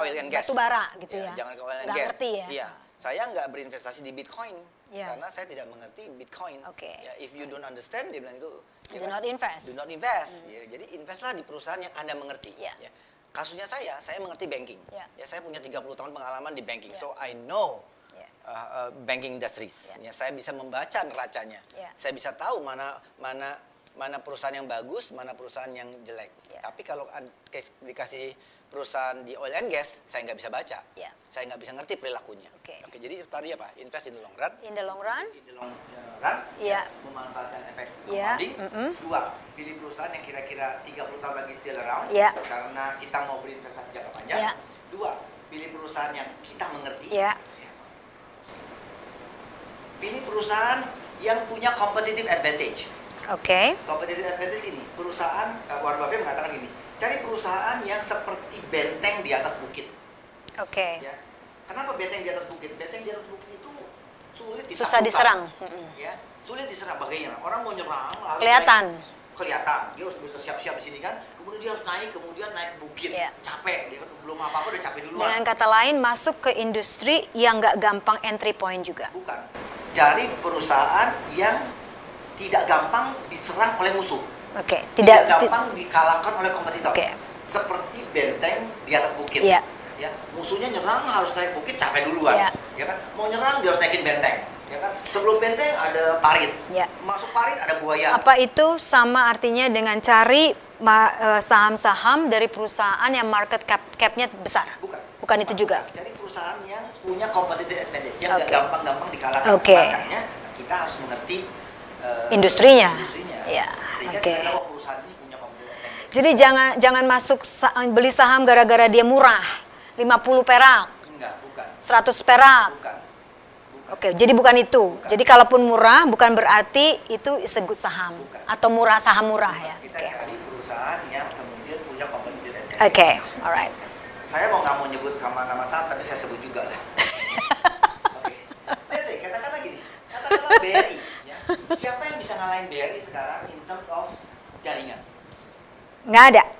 Oil and gas. batu bara gitu ya. Jangan ke oil and Nggak gas. ngerti ya. Iya. Saya nggak berinvestasi di Bitcoin. Ya. Karena saya tidak mengerti Bitcoin. Oke. Ya, if you don't understand, dia bilang itu. Do ya kan? not invest. Do not invest. Ya, jadi investlah di perusahaan yang Anda mengerti. Ya. Ya. Kasusnya saya mengerti banking. Ya. Ya, saya punya 30 tahun pengalaman di banking. Ya. So I know Ya. banking industries. Ya. Ya, saya bisa membaca neracanya. Ya. Saya bisa tahu mana perusahaan yang bagus, mana perusahaan yang jelek. Ya. Tapi kalau dikasih perusahaan di oil and gas, saya nggak bisa baca. Ya. Saya nggak bisa ngerti perilakunya. Oke. Jadi tadi apa? Invest in the long run. In the long run. In the long run. Iya. Memanfaatkan efek Iya. compounding. Dua, pilih perusahaan yang kira-kira 30 tahun lagi still around. Iya. Karena kita mau berinvestasi jangka panjang. Iya. Dua, pilih perusahaan yang kita mengerti. Iya. Pilih perusahaan yang punya competitive advantage. Oke. Competitive advantage gini, perusahaan Warren Buffett mengatakan gini, cari perusahaan yang seperti benteng di atas bukit. Oke. Ya. Kenapa benteng di atas bukit? Benteng di atas bukit itu sulit ditaklukkan. Susah diserang. Ya, sulit diserang. Bagaimana? Orang mau nyerang, Kelihatan. Kelihatan. Dia harus bisa siap-siap di sini kan. Kemudian dia harus naik, kemudian naik bukit. Iya. Capek. Dia belum apa-apa udah capek duluan. Dengan kata lain, masuk ke industri yang nggak gampang entry point juga. Bukan. Cari perusahaan yang tidak gampang diserang oleh musuh. Oke. Tidak gampang dikalahkan oleh kompetitor. Oke. Seperti benteng di atas bukit. Iya. Ya, musuhnya nyerang harus naik bukit capek duluan. Iya. Ya kan? Mau nyerang dia harus naikin benteng. Ya kan? Sebelum benteng ada parit. Iya. Masuk parit ada buaya. Apa itu sama artinya dengan cari saham-saham dari perusahaan yang market cap-nya besar? Bukan. Bukan itu juga. Cari perusahaan yang punya competitive advantage yang nggak Oke. gampang-gampang dikalahkan. Oke. Makanya kita harus mengerti industrinya. Sehingga Iya, oke. kita tahu perusahaan ini punya competitive advantage. Jadi jangan masuk beli saham gara-gara dia murah. 50 perak, Enggak, bukan. 100 perak. Bukan. Oke, jadi bukan itu. Jadi kalaupun murah bukan berarti itu sebut saham Bukan. atau murah, saham murah ya. Kita Oke. cari perusahaan yang kemudian punya competitive advantage. Oke, alright. Saya nggak mau nyebut sama nama saham, tapi saya sebut juga lah. Oke. Let's say, katakanlah gini, katakanlah BRI. Ya. Siapa yang bisa ngalahin BRI sekarang in terms of jaringan? Nggak ada. Ya?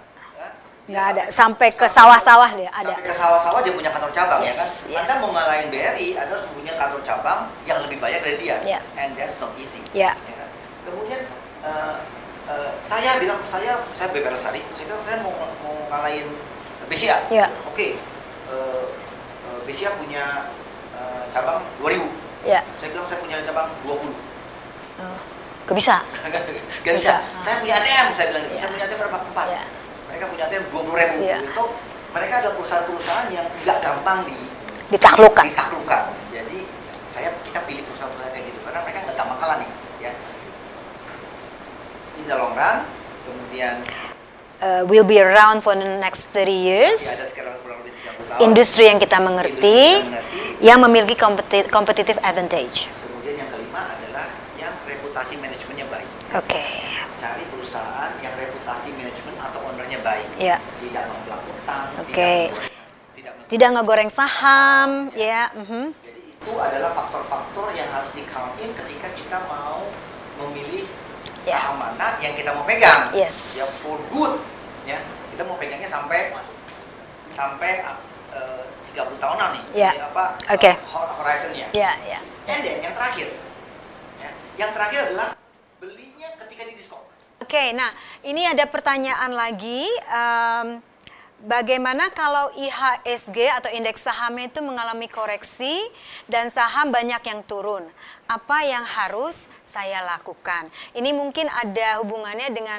Nggak ada. Sampai ke sawah-sawah dia ada. Sampai ke sawah-sawah dia punya kantor cabang, ya Yes, kan? yes. Anda mau ngalahin BRI, Anda harus punya kantor cabang yang lebih banyak dari dia. Yeah. And that's not easy. Yeah. Ya kan? Kemudian saya bilang, saya Bebe Lestari, saya bilang saya mau ngalahin BCA. Yeah. Oke. BCA punya cabang 2000. Ya. Saya bilang saya punya cabang 20. Gak bisa. Gak bisa. Bisa. Saya punya ATM, saya bilang gitu. Ya. Saya punya ATM berapa? 4. Ya. Mereka punya ATM 20.000. Ya. So, mereka adalah perusahaan-perusahaan yang nggak gampang Ditaklukkan. ditaklukkan. Jadi, kita pilih perusahaan-perusahaan kayak gitu karena mereka nggak gampang kalah nih, ya. In the long run, kemudian Will be around for the next 30 years. masih ada sekarang kurang lebih 30 tahun. Industri yang kita mengerti, yang memiliki competitive advantage. Kemudian yang kelima adalah yang reputasi manajemennya baik. Oke. Cari perusahaan yang reputasi manajemen atau ownernya baik. Ya. Tidak memblak utang, Oke. tidak Tidak ngegoreng saham, ya. Jadi itu adalah faktor-faktor yang harus di-count in ketika kita mau memilih Ya. saham mana yang kita mau pegang. Yes. Ya for good, ya. Kita mau pegangnya sampai 30 tahunan nih. Ya. Jadi apa? Oke. Horizonnya. Ya, ya. And then yang terakhir, ya, yang terakhir adalah belinya ketika di diskon. Oke, nah ini ada pertanyaan lagi. Bagaimana kalau IHSG atau indeks sahamnya itu mengalami koreksi dan saham banyak yang turun? Apa yang harus saya lakukan? Ini mungkin ada hubungannya dengan,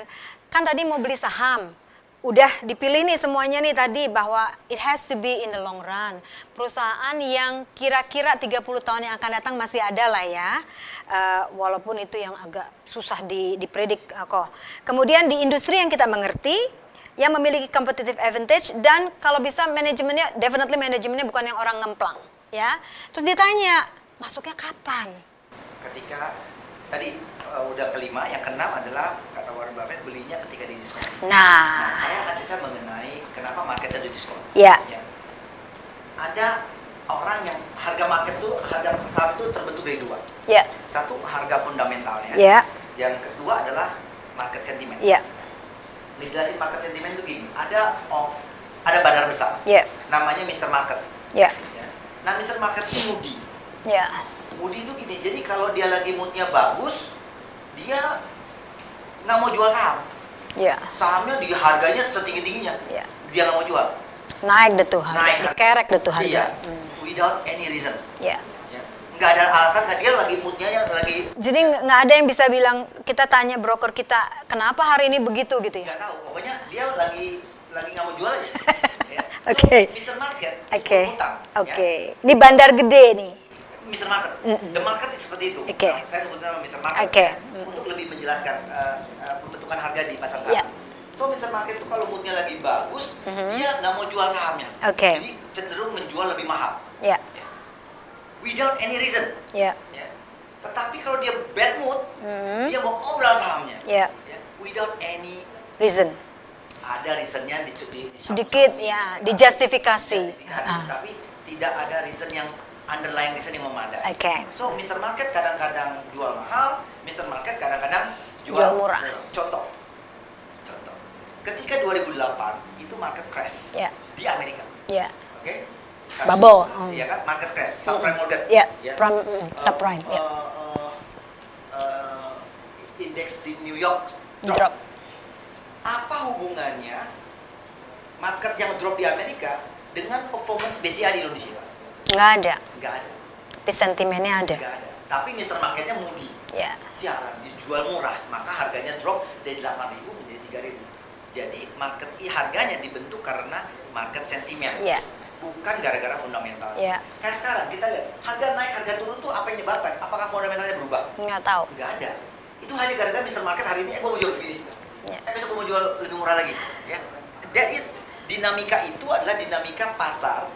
kan tadi mau beli saham, udah dipilih nih semuanya nih tadi bahwa it has to be in the long run. Perusahaan yang kira-kira 30 tahun yang akan datang masih ada lah ya. Walaupun itu yang agak susah dipredik kok. Kemudian di industri yang kita mengerti, yang memiliki competitive advantage, dan kalau bisa manajemennya, definitely manajemennya bukan yang orang ngemplang, ya. Terus ditanya, masuknya kapan? Ketika tadi udah kelima, yang keenam adalah kata Warren Buffett belinya ketika di diskon. Nah, Saya akan cerita mengenai kenapa marketnya di diskon. ya, Ya. Ada orang yang harga market tuh, harga saham itu terbentuk dari dua. ya, Satu harga fundamentalnya. ya, Yang kedua adalah market sentiment. ya, Dijelasin market sentiment itu gini, ada bandar besar, ya, namanya Mr. Market. ya, Ya. Nah, Mr. Market itu moody. ya, Moody itu gini, jadi kalau dia lagi moodnya bagus, dia nggak mau jual saham. ya, Sahamnya di harganya setinggi-tingginya, ya. dia nggak mau jual. Naik deh tuh harga, Naik. dikerek deh tuh harga. Iya, without any reason. Ya. Ya. Nggak ada alasan, kan dia lagi moodnya yang lagi Jadi nggak ada yang bisa bilang, kita tanya broker kita, kenapa hari ini begitu gitu ya? nggak tahu. Pokoknya dia lagi nggak mau jual aja. Ya. Oke. So, Mr. Market Oke, utang. oke. Ini bandar gede nih. Mr. Market, the market seperti itu. Oke. Nah, saya sebutnya nama Mr. Market Oke. untuk lebih menjelaskan pembentukan harga di pasar Iya. saham. So Mr. Market itu kalau moodnya lagi bagus, dia nggak mau jual sahamnya. Oke. Jadi cenderung menjual lebih mahal. Ya, Without any reason. ya, Ya. Tetapi kalau dia bad mood, dia mau ngobrol sahamnya. Ya. Ya, without any Reason. ada reasonnya Sedikit ya, dijustifikasi. tapi tidak ada reason yang underlying reason yang memadai. Oke. So, Mr. Market kadang-kadang jual mahal, Mr. Market kadang-kadang Jual murah. Contoh. Ketika 2008 itu market crash Ya. di Amerika. Ya. Oke? Bubble. Iya kan, market crash, subprime mortgage. Ya, subprime. Ya. Indeks di New York Drop. Apa hubungannya market yang drop di Amerika dengan performance BCA di Indonesia? Nggak ada. Nggak ada. Tapi sentimennya ada. Nggak ada. Tapi Mr. Marketnya mudi. Ya. Siaran, dijual murah, maka harganya drop dari 8.000 menjadi 3.000. Jadi harganya dibentuk karena market sentimen. Ya. Bukan gara-gara fundamental. Ya. Kayak sekarang kita lihat, harga naik, harga turun tuh apa yang menyebabkan? Apakah fundamentalnya berubah? Nggak tahu. Nggak ada. Itu hanya gara-gara Mr. Market hari ini, gue mau jual segini. Ya. Besok gue mau jual lebih murah lagi. Ya. That is, dinamika itu adalah dinamika pasar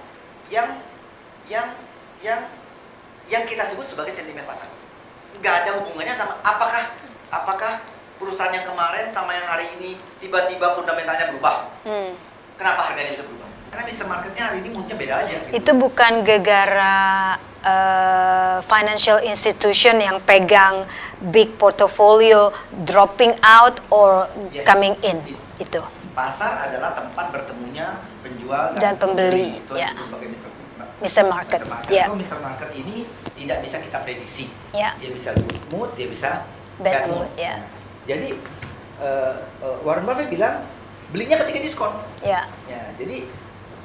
yang kita sebut sebagai sentimen pasar. Nggak ada hubungannya sama apakah perusahaan yang kemarin sama yang hari ini tiba-tiba fundamentalnya berubah. Kenapa harganya bisa berubah? Karena Mr. Marketnya hari ini moodnya beda aja. Gitu. Itu bukan gara-gara financial institution yang pegang big portfolio dropping out or Yes. coming in. Itu. Pasar adalah tempat bertemunya penjual Dan pembeli, So ya. disebut sebagai Mr. Market. Ya. So, Mr. Market ini tidak bisa kita prediksi. Ya. Dia bisa good mood, dia bisa Bad mood, ya. Jadi Warren Buffett bilang belinya ketika diskon. Ya. Ya, jadi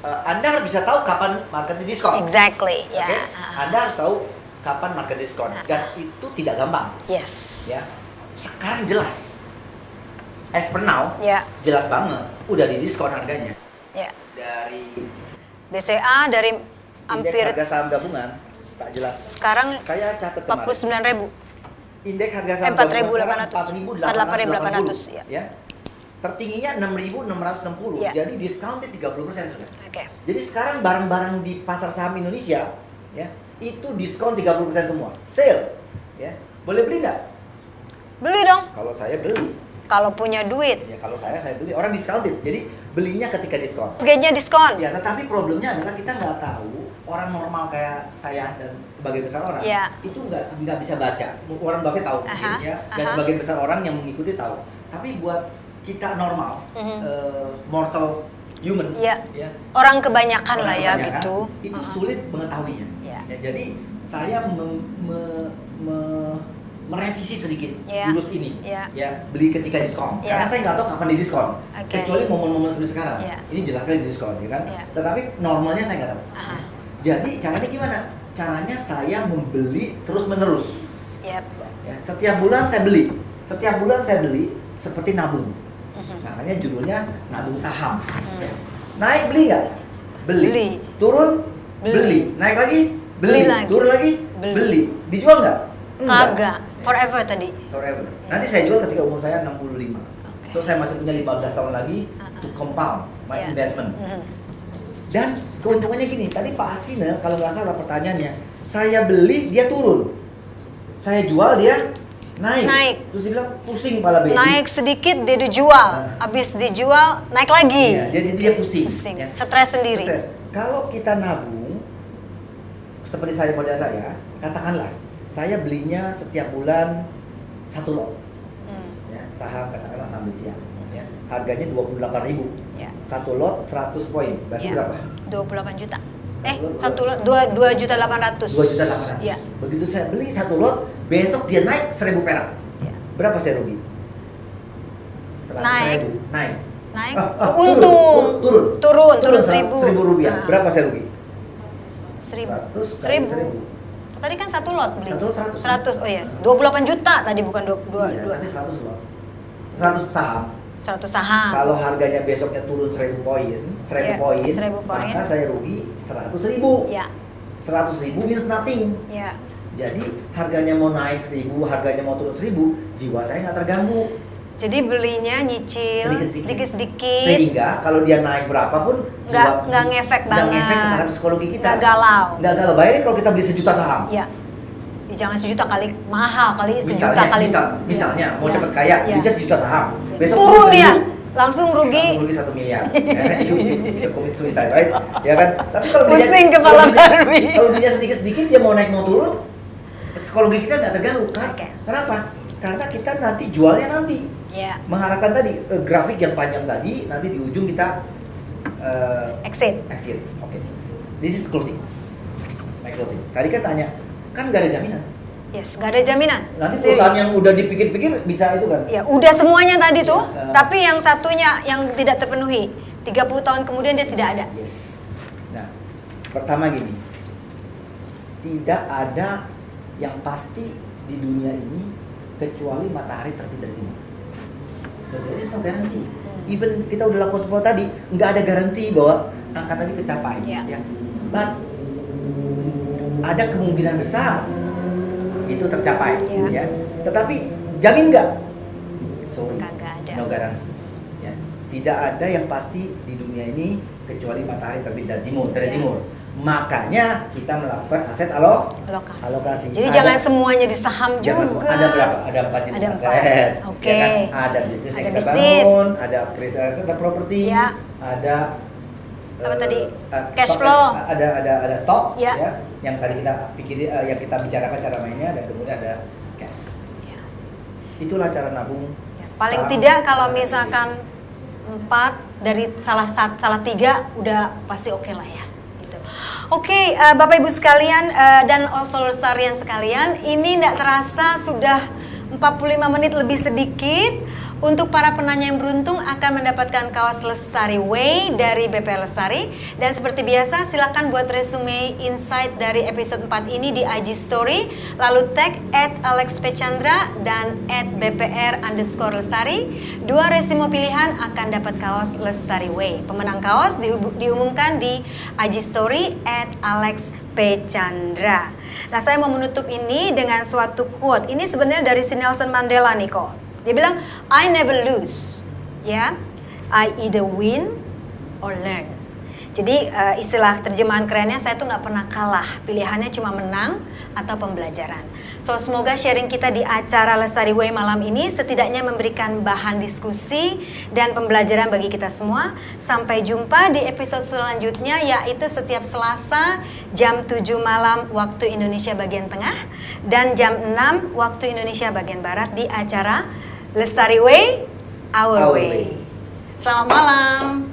Anda harus bisa tahu kapan market diskon. Exactly. Ya. Oke? Anda harus tahu kapan market diskon dan itu tidak gampang. Yes. Ya. Sekarang jelas. As per now, Ya. jelas banget udah di diskon harganya. Ya. Dari BCA dari indeks hampir harga saham gabungan tak jelas. sekarang Saya catat kemarin. 49.000. Indeks harga saham 4.800. 4.880 ya. ya. Tertingginya 6.660. Ya. Jadi discounted 30% sudah. Oke. Jadi sekarang barang-barang di pasar saham Indonesia ya, itu diskon 30% semua. Sale ya. Boleh beli enggak? Beli dong. Kalau saya beli. Kalau punya duit. Ya kalau saya beli. Orang discounted. Jadi belinya ketika diskon. Harganya diskon. Ya, tetapi problemnya adalah kita nggak tahu orang normal kayak saya dan sebagian besar orang Ya. itu nggak bisa baca. Warren Buffett tahu mungkin ya, dan sebagian besar orang yang mengikuti tahu. Tapi buat kita normal, mortal human, Ya. ya, Orang kebanyakan lah orang ya kebanyakan, gitu. itu sulit mengetahuinya. Ya. Ya, jadi saya merevisi sedikit Ya. jurus ini, Ya. ya beli ketika diskon. Ya. Karena saya nggak tahu kapan di diskon, Oke. kecuali momen-momen seperti sekarang. Ya. Ini jelas sekali di diskon, ya kan? Ya. Tetapi normalnya saya nggak tahu. Aha. Jadi caranya gimana? Caranya saya membeli terus menerus. Yep. Ya, setiap bulan saya beli seperti nabung. Makanya judulnya nabung saham. Ya. Naik beli nggak? Beli. Turun? Beli. Naik lagi? Beli lagi. Turun lagi? Beli. Dijual nggak? Kagak. Forever tadi. Forever. Nanti saya jual ketika umur saya 65. Oke. So saya masih punya 15 tahun lagi to compound my Ya. investment. Dan keuntungannya gini, tadi Pak Astina kalau nggak salah pertanyaannya, saya beli dia turun, saya jual dia naik. Terus dia bilang pusing kepala baby. Naik sedikit dia dijual, habis dijual naik lagi. Iya, jadi dia pusing. Pusing, Ya. stres sendiri. Stres. Kalau kita nabung, seperti saya modal saya, katakanlah saya belinya setiap bulan 1 lot, ya, saham katakanlah saham BCA, ya, harganya 28.000. Ya. 1 lot 100 poin, berarti Ya. berapa? 28 juta. Satu lot, 2.800.000. 2.800.000. Ya. Begitu saya beli 1 lot, besok dia naik 1.000 perak. Ya. Berapa saya rugi? 100.000. Naik. Naik. Turun. Turun 1.000. 1.000 rupiah. Nah. Berapa saya rugi? 1.000. 100 Tadi kan 1 lot beli. Satu lot 100. 100. Oh yes. 28 juta tadi bukan 2. Iya, tapi 100 lot. 100 saham. 100 saham. Kalau harganya besoknya turun 1.000 poin, 1.000 Iya, poin, 1.000 poin. maka saya rugi 100.000. Ya. 100.000 means nothing. Ya. Jadi harganya mau naik 1.000, harganya mau turun 1.000, jiwa saya nggak terganggu. Jadi belinya nyicil sedikit-sedikit. Sehingga kalau dia naik berapapun, Nggak ngefek banget. Nggak ngefek kepada psikologi kita. Nggak galau. Nggak galau. Bayangin kalau kita beli 1 juta saham. Ya. Jangan 1 juta kali mahal, kali 1 juta kali. Misalnya mau Ya. cepat kaya, Ya. dia 1 juta saham. Besok Turun turun dia, lagi, langsung rugi. 1 miliar. Ya, you bisa commit suicide, right? Ya kan? Tapi kalau Pusing kepala Barbie. Kalau dia sedikit-sedikit dia mau naik mau turun, psikologi kita nggak terganggu kan? Oke. Kenapa? Karena kita nanti jualnya nanti. Ya, Mengharapkan tadi grafik yang panjang tadi, nanti di ujung kita exit. exit. Oke. This is closing. My closing. Tadi kan tanya, kan nggak ada jaminan. Yes, gak ada jaminan. Nanti Serius. perusahaan yang udah dipikir-pikir bisa itu kan? Ya, udah semuanya tadi tuh, Ya, tapi yang satunya yang tidak terpenuhi. 30 tahun kemudian dia tidak ada. Yes. Nah, pertama gini, tidak ada yang pasti di dunia ini kecuali matahari terbit dari timur. So there is no guarantee. Even kita udah lakukan semua tadi, nggak ada garansi bahwa angka tadi kecapai. Ya. Ya. But ada kemungkinan besar itu tercapai. Ya. Ya. Tetapi jamin nggak? Sorry, Kagak ada. no garansi. Ya. Tidak ada yang pasti di dunia ini kecuali matahari terbit dari timur. Ya. Makanya kita melakukan aset alokasi. Jadi Ada- jangan semuanya di saham jangan juga. semua. Ada berapa? Ada 4 jenis Ada empat. aset. Oke. Ya kan? Ada bisnis Ada yang kita bisnis. bangun, ada aset, ada properti, Ya. ada Apa tadi? Cash stok, flow. ada stok, Ya. yang tadi kita pikirin, yang kita bicarakan cara mainnya, dan kemudian ada cash. Ya. Itulah cara nabung. Ya, paling Saham. tidak kalau misalkan 4 dari salah 3 udah pasti oke lah ya. Gitu. Oke, Bapak Ibu sekalian dan also lestarian sekalian, ini tidak terasa sudah 45 menit lebih sedikit. Untuk para penanya yang beruntung akan mendapatkan kaos Lestari Way dari BP Lestari. Dan seperti biasa silakan buat resume insight dari episode 4 ini di IG Story. Lalu tag @AlexPChandra dan @BPR_Lestari. 2 resume pilihan akan dapat kaos Lestari Way. Pemenang kaos diumumkan di IG Story @AlexPChandra. Nah, saya mau menutup ini dengan suatu quote. Ini sebenarnya dari si Nelson Mandela nih kok. Dia bilang, I never lose, ya, I either win or learn. Jadi istilah terjemahan kerennya, saya tuh nggak pernah kalah, pilihannya cuma menang atau pembelajaran. So semoga sharing kita di acara Lestari Way malam ini setidaknya memberikan bahan diskusi dan pembelajaran bagi kita semua. Sampai jumpa di episode selanjutnya, yaitu setiap Selasa jam 7 malam waktu Indonesia bagian tengah dan jam 6 waktu Indonesia bagian barat di acara Lestari Way, Our Way. Selamat malam.